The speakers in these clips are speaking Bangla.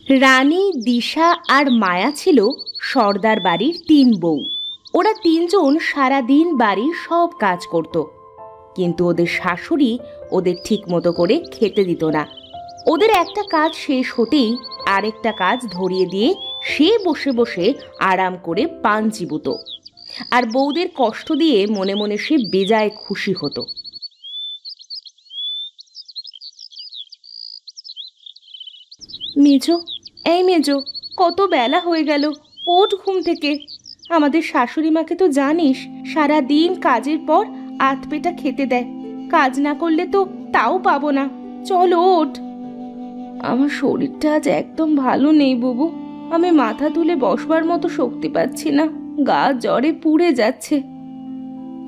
রানী, দিশা আর মায়া ছিল সর্দার বাড়ির তিন বউ। ওরা তিনজন সারাদিন বাড়ির সব কাজ করত, কিন্তু ওদের শাশুড়ি ওদের ঠিক মতো করে খেতে দিত না। ওদের একটা কাজ শেষ হতেই আরেকটা কাজ ধরিয়ে দিয়ে সে বসে বসে আরাম করে পান চিবুত, আর বউদের কষ্ট দিয়ে মনে মনে সে বেজায় খুশি হতো। মেজো, এই মেজো, কত বেলা হয়ে গেল, ওঠ ঘুম থেকে। আমাদের শাশুড়ি মাকে তো জানিস, সারা দিন কাজের পর আধ পেটা খেতে দেয়, কাজ না করলে তো তাও পাবো না। চল ওঠ। আমার শরীরটা আজ একদম ভালো নেই বুবু, আমি মাথা তুলে বসবার মতো শক্তি পাচ্ছি না, গা জ্বরে পুড়ে যাচ্ছে।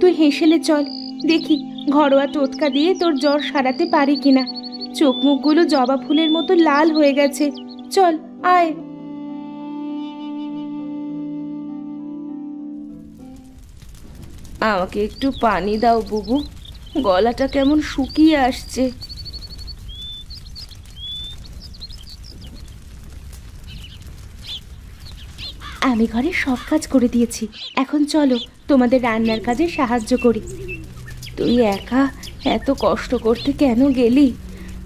তুই হেসেলে চল, দেখি ঘরোয়া টোটকা দিয়ে তোর জ্বর সারাতে পারি কিনা। চোখ মুখগুলো জবা ফুলের মতো লাল হয়ে গেছে, চল আয়। আমাকে একটু পানি দাও বুবু, গলাটা কেমন শুকিয়ে আসছে। আমি ঘরে সব কাজ করে দিয়েছি, এখন চলো তোমাদের রান্নার কাজে সাহায্য করি। তুই একা এত কষ্ট করতে কেন গেলি?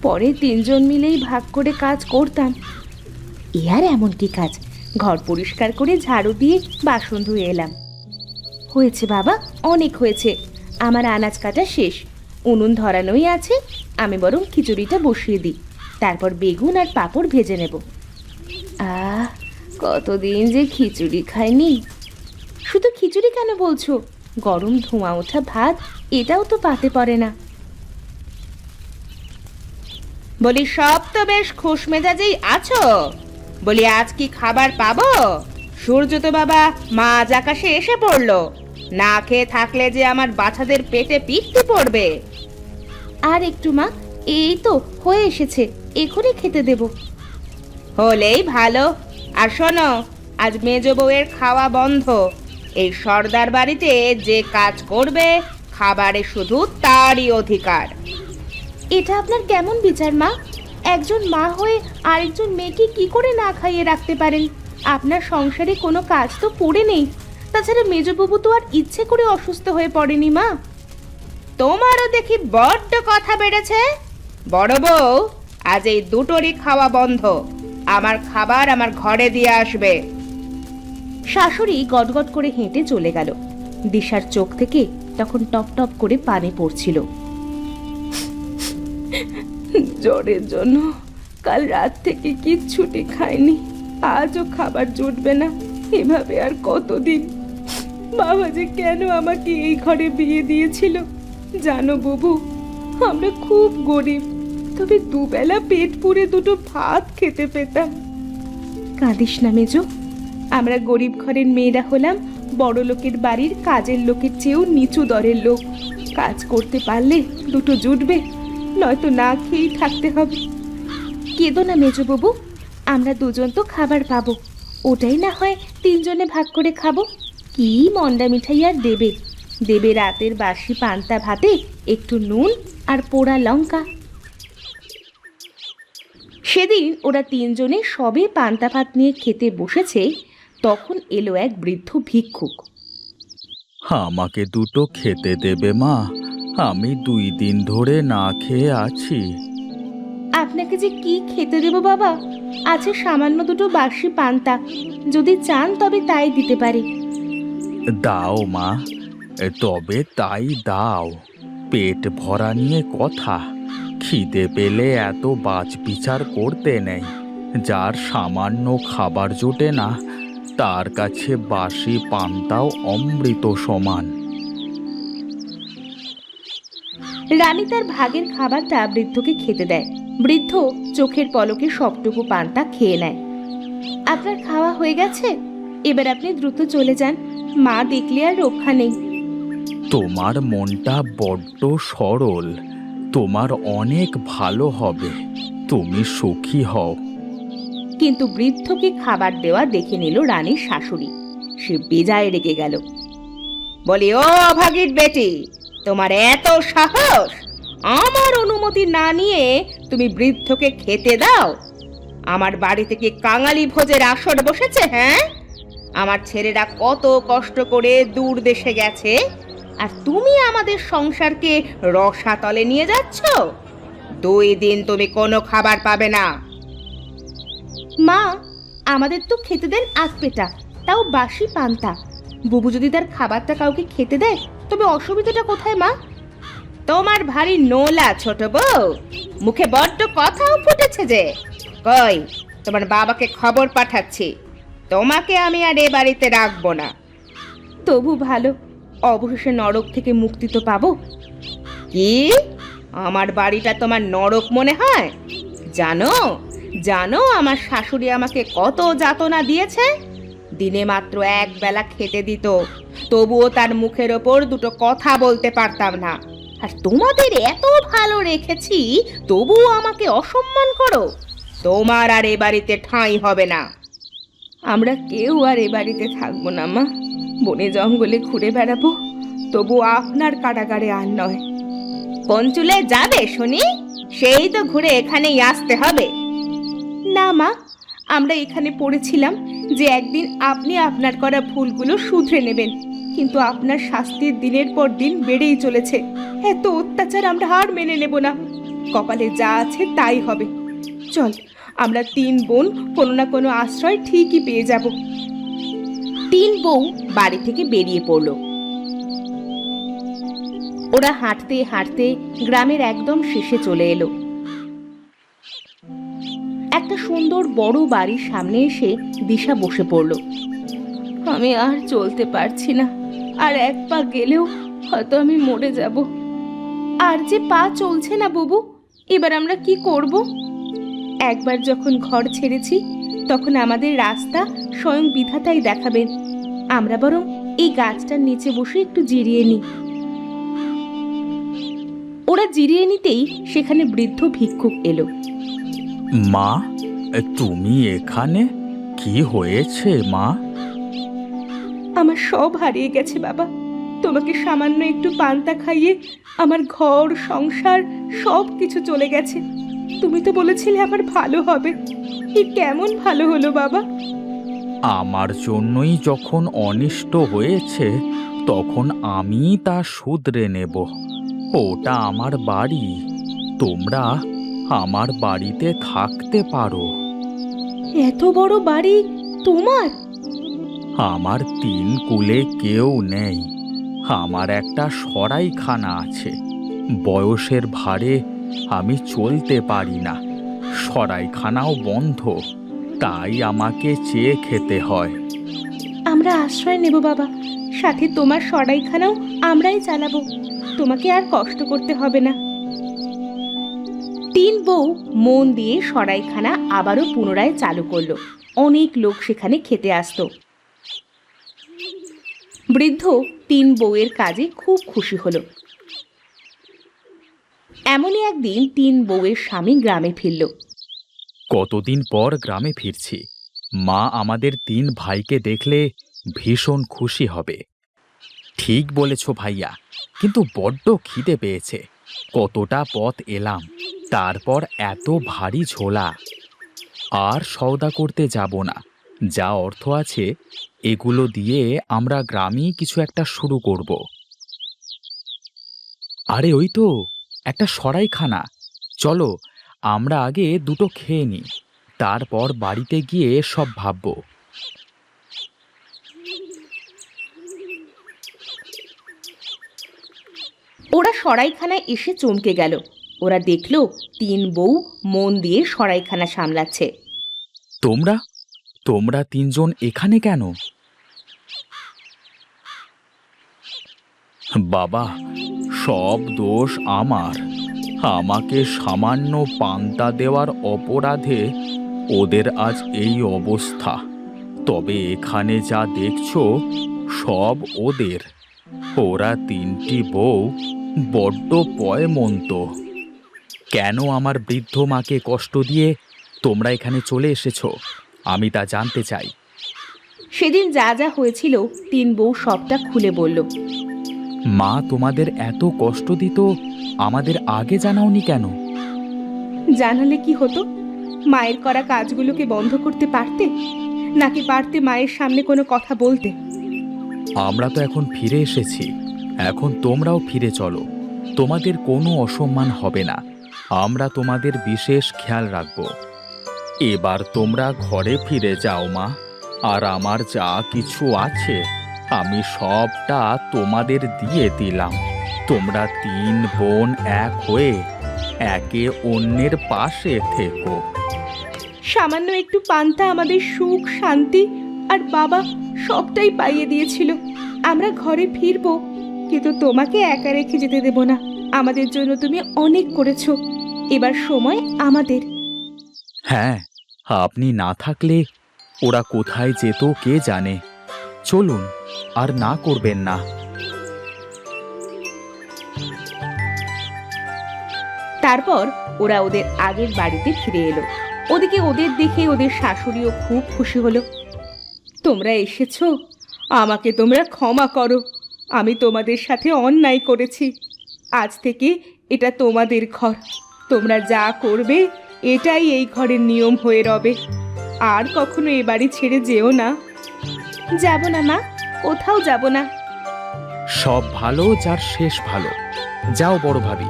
পরে তিনজন মিলেই ভাগ করে কাজ করতাম। এ আর এমন কি কাজ, ঘর পরিষ্কার করে ঝাড়ু দিয়ে বাসন ধুয়ে এলাম। হয়েছে বাবা, অনেক হয়েছে। আমার আনাজ কাটা শেষ, উনুন ধরানোই আছে। আমি বরং খিচুড়িটা বসিয়ে দিই, তারপর বেগুন আর পাঁপড় ভেজে নেব। আহ, কতদিন যে খিচুড়ি খাইনি। শুধু খিচুড়ি কেন বলছো? গরম ধোঁয়া ওঠা ভাত, এটাও তো পাতে পড়ে না। বলি সব তো বেশ খুশ মেজাজেই আছো, বলি আজ কি খাবার পাবো? সূর্য তো বাবা মাঝ আকাশে এসে পড়লো, না খেয়ে থাকলে যে আমার বাচ্চাদের পেটে পিত্তি পড়বে। আর একটু মা, এই তো হয়ে এসেছে, এখনই খেতে দেব। হলেই ভালো। আর শোনো, আজ মেজ বউয়ের খাওয়া বন্ধ। এই সর্দার বাড়িতে যে কাজ করবে, খাবারে শুধু তারই অধিকার। এটা আপনার কেমন বিচার মা? একজন মা হয়ে আরেকজন মেয়েকে কি করে না খাইয়ে রাখতে পারেন? আপনার সংসারে কোনো কাজ তো পড়ে নেই। তাছাড়া মেজবাবু তো আর ইচ্ছে করে অসুস্থ হয়ে পড়েনি মা। তোমারও দেখি বড্ড কথা বেড়েছে। বড় বউ, আজ এই দুটোরই খাওয়া বন্ধ। আমার খাবার আমার ঘরে দিয়ে আসবে। শাশুড়ি গটগট করে হেঁটে চলে গেল। দিশার চোখ থেকে তখন টপ টপ করে পানি পড়ছিল। জ্বরের জন্য কাল রাত থেকে কিচ্ছুটি খাইনি, আজও খাবার জুটবে না। এভাবে আর কতদিন? বাবা যে কেন আমাকে এই ঘরে বিয়ে দিয়েছিল জানো বুবু? আমরা খুব গরিব, তবে দুবেলা পেট পুড়ে দুটো ভাত খেতে পেতাম। কাঁদিস না মেজো, আমরা গরিব ঘরের মেয়েরা হলাম বড় লোকের বাড়ির কাজের লোকের চেয়েও নিচু দরের লোক। কাজ করতে পারলে দুটো জুটবে, নয়তো না খেয়েই থাকতে হবে। কেঁদো না মেজো বাবু, আমরা দুজন তো খাবার পাবো, ওটাই না হয় তিনজনে ভাগ করে খাবো। কি মন্ডা মিঠাই আর দেবে? দেবে রাতের বাসি পান্তা ভাতে একটু নুন আর পোড়া লঙ্কা। সেদিন ওরা তিনজনে সবে পান্তা ভাত নিয়ে খেতে বসেছে, তখন এলো এক বৃদ্ধ ভিক্ষুক। আমাকে দুটো খেতে দেবে মা? আমি 2 দিন ধরে না খেয়ে আছি। আপনাকে যে কি খেতে দেব বাবা? আছে সামান্য দুটো বাসি পান্তা, যদি চান তবে তাই দিতে পারি। দাও মা, তবে তাই দাও। পেট ভরা নিয়ে কথা, খিদে পেলে এত বাছবিচার করতে নেই। যার সামান্য খাবার জোটে না, তার কাছে বাসি পান্তাও অমৃত সমান। রানী তার ভাগের খাবারটা বৃদ্ধকে খেতে দেয়। বৃদ্ধ চোখের পলকে সবটুকু পান্তা খেয়ে নেয়। আপনার খাওয়া হয়ে গেছে, এবার আপনি দ্রুত চলে যান, মা দেখলে আর রক্ষা নেই। তোমার মনটা বড্ড সরল, তোমার অনেক ভালো হবে, তুমি সুখী হও। কিন্তু বৃদ্ধকে খাবার দেওয়া দেখে নিল রানীর শাশুড়ি। সে বেজায় রেগে গেল। বলি, ও অভাগীর বেটি, তোমার এত সাহস! আমার অনুমতি না নিয়ে তুমি বৃদ্ধকে খেতে দাও? আমার বাড়িতে কি কাঙালি ভোজের আসর বসেছে? হ্যাঁ, আমার ছেলেরা কত কষ্ট করে দূর দেশে গেছে, আর তুমি আমাদের সংসারকে রসাতলে নিয়ে যাচ্ছ। 2 দিন তুমি কোনো খাবার পাবে না। মা, আমাদের তো খেতে দেন আধপেটা, তাও বাসি পান্তা। বুবু যদি তার খাবারটা কাউকে খেতে দেয় তবে অসুবিধাটা কোথায় মা? তোমার ভারী নোলা ছোট বউ, মুখে বড্ড কথাও ফুটেছে যে। কই, তোমার বাবাকে খবর পাঠাচ্ছি, তোমাকে আমি আর এ বাড়িতে রাখবো না। তবু ভালো, অবশেষে নরক থেকে মুক্তি তো পাবো। কি, আমার বাড়িটা তোমার নরক মনে হয়? জানো জানো আমার শাশুড়ি আমাকে কত যাতনা দিয়েছে। দিনে মাত্র 1 বেলা খেতে দিত, তবুও তার মুখের ওপর 2টো কথা বলতে পারতাম না। আর তোমাদের এত ভালো রেখেছি, তবুও আমাকে অসম্মান করো। তোমার আর এ বাড়িতে ঠাঁই হবে না। আমরা কেউ আর এ বাড়িতে থাকবো না মা, বনে জঙ্গলে ঘুরে বেড়াবো, তবু আপনার কারাগারে আর নয়। কোন চুলে যাবে শুনি? সেই তো ঘুরে এখানেই আসতে হবে। না মা, আমরা এখানে পড়েছিলাম যে একদিন আপনি আপনার করা ভুলগুলো শুধরে নেবেন, কিন্তু আপনার শাস্তির দিনের পর দিন বেড়েই চলেছে। এত অত্যাচার আমরা আর মেনে নেব না। কপালে যা আছে তাই হবে। চল, আমরা 3 বোন কোনো না কোনো আশ্রয় ঠিকই পেয়ে যাব। 3 বউ বাড়ি থেকে বেরিয়ে পড়ল। ওরা হাঁটতে হাঁটতে গ্রামের একদম শেষে চলে এলো। একটা সুন্দর বড় বাড়ির সামনে এসে দিশা বসে পড়ল। আমি আর চলতে পারছি না, আর 1 পা গেলেও হয়তো আমি মরে যাব। আর যে পা চলছে না বুবু, এবার আমরা কি করব? একবার যখন ঘর ছেড়েছি, তখন আমাদের রাস্তা স্বয়ং বিধাতাই দেখাবেন। আমরা বরং এই গাছটার নিচে বসে একটু জিরিয়ে নিই। ওরা জিরিয়ে নিতেই সেখানে বৃদ্ধ ভিক্ষুক এলো। মা, তুমি এখানে? কি হয়েছে মা? আমার সব হারিয়ে গেছে বাবা। তোমাকে সামান্য একটু পান্তা খাইয়ে আমার ঘর সংসার সব কিছু চলে গেছে। তুমি তো বলেছিলে আমার ভালো হবে, এ কেমন ভালো হলো বাবা? আমার জন্যই যখন অনিষ্ট হয়েছে, তখন আমি তা শুধরে নেব। ওটা আমার বাড়ি, তোমরা আমার বাড়িতে থাকতে পারো। এত বড় বাড়ি তোমার? আমার 3 কুলে কেউ নেই। আমার একটা সরাইখানা আছে। বয়সের ভারে আমি চলতে পারি না, সরাইখানাও বন্ধ, তাই আমাকে চেয়ে খেতে হয়। আমরা আশ্রয় নেব বাবা, সাথে তোমার সরাইখানাও আমরাই চালাবো। তোমাকে আর কষ্ট করতে হবে না। 3 বউ মন দিয়ে সরাইখানা আবারও পুনরায় চালু করলো। অনেক লোক সেখানে খেতে আসতো। বৃদ্ধ 3 বউয়ের কাজে খুব খুশি হলো। এমনই একদিন 3 বউয়ের স্বামী গ্রামে ফিরল। কতদিন পর গ্রামে ফিরছি, মা আমাদের 3 ভাইকে দেখলে ভীষণ খুশি হবে। ঠিক বলেছ ভাইয়া, কিন্তু বড্ড খিদে পেয়েছে। কতটা পথ এলাম, তারপর এত ভারী ঝোলা। আর সওদা করতে যাব না, যা অর্থ আছে এগুলো দিয়ে আমরা গ্রামেই কিছু একটা শুরু করব। আরে ওই তো একটা সরাইখানা, চলো আমরা আগে 2টো খেয়ে নিই, তারপর বাড়িতে গিয়ে সব ভাববো। ওরা সরাইখানায় এসে চমকে গেল। ওরা দেখল 3 বউ মন দিয়ে সরাইখানা সামলাচ্ছে। তোমরা তোমরা 3 জন এখানে কেন? বাবা, সব দোষ আমার। আমাকে সামান্য পান্তা দেওয়ার অপরাধে ওদের আজ এই অবস্থা। তবে এখানে যা দেখছো সব ওদের। ওরা 3টি বউ বড্ড পয়মন্ত। কেন আমার বৃদ্ধ মাকে কষ্ট দিয়ে তোমরা এখানে চলে এসেছো, আমি তা জানতে চাই। সেদিন যা যা হয়েছিল 3 বউ সবটা খুলে বলল। মা তোমাদের এত কষ্ট দিত, আমাদের আগে জানাওনি কেন? জানালে কি হতো? মায়ের করা কাজগুলোকে বন্ধ করতে পারতে, নাকি পারতে মায়ের সামনে কোনো কথা বলতে? আমরা তো এখন ফিরে এসেছি, এখন তোমরাও ফিরে চলো। তোমাদের কোনো অসম্মান হবে না, আমরা তোমাদের বিশেষ খেয়াল রাখব। এবার তোমরা ঘরে ফিরে যাও মা, আর আমার যা কিছু আছে আমি সবটা তোমাদের দিয়ে দিলাম। তোমরা 3 বোন এক হয়ে একে অন্যের পাশে থেকো। সামান্য একটু পান্তা আমাদের সুখ, শান্তি আর বাবা সবটাই পাইয়ে দিয়েছিল। আমরা ঘরে ফিরবো, কিন্তু তোমাকে একা রেখে যেতে দেব না। আমাদের জন্য তুমি অনেক করেছো, এবার সময় আমাদের। হ্যাঁ, আপনি না থাকলে ওরা কোথায় যেত কে জানে। চলুন, আর না করবেন না। তারপর ওরা ওদের আগের বাড়িতে ফিরে এলো। ওদিকে ওদের দেখে ওদের শাশুড়িও খুব খুশি হলো। তোমরা এসেছো, আমাকে তোমরা ক্ষমা করো। আমি তোমাদের সাথে অন্যায় করেছি। আজ থেকে এটা তোমাদের ঘর। তোমরা যা করবে এটাই এই ঘরের নিয়ম হয়ে রবে। আর কখনো এ বাড়ি ছেড়ে যেও না। যাব না মা, কোথাও যাব না। সব ভালো যার শেষ ভালো। যাও বড় ভাবি,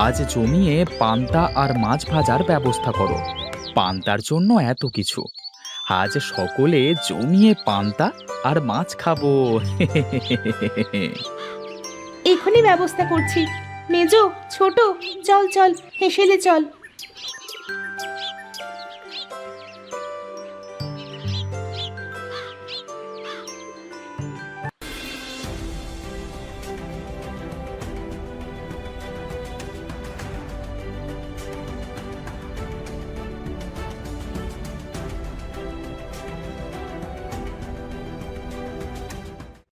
আজ জমিয়ে পান্তা আর মাছ ভাজার ব্যবস্থা করো। পান্তার জন্য এত কিছু, আজ সকলে জমিয়ে পান্তা আর মাছ খাবো। এখনই ব্যবস্থা করছি। মেজো, ছোট, চল চল, হেসেলে চল।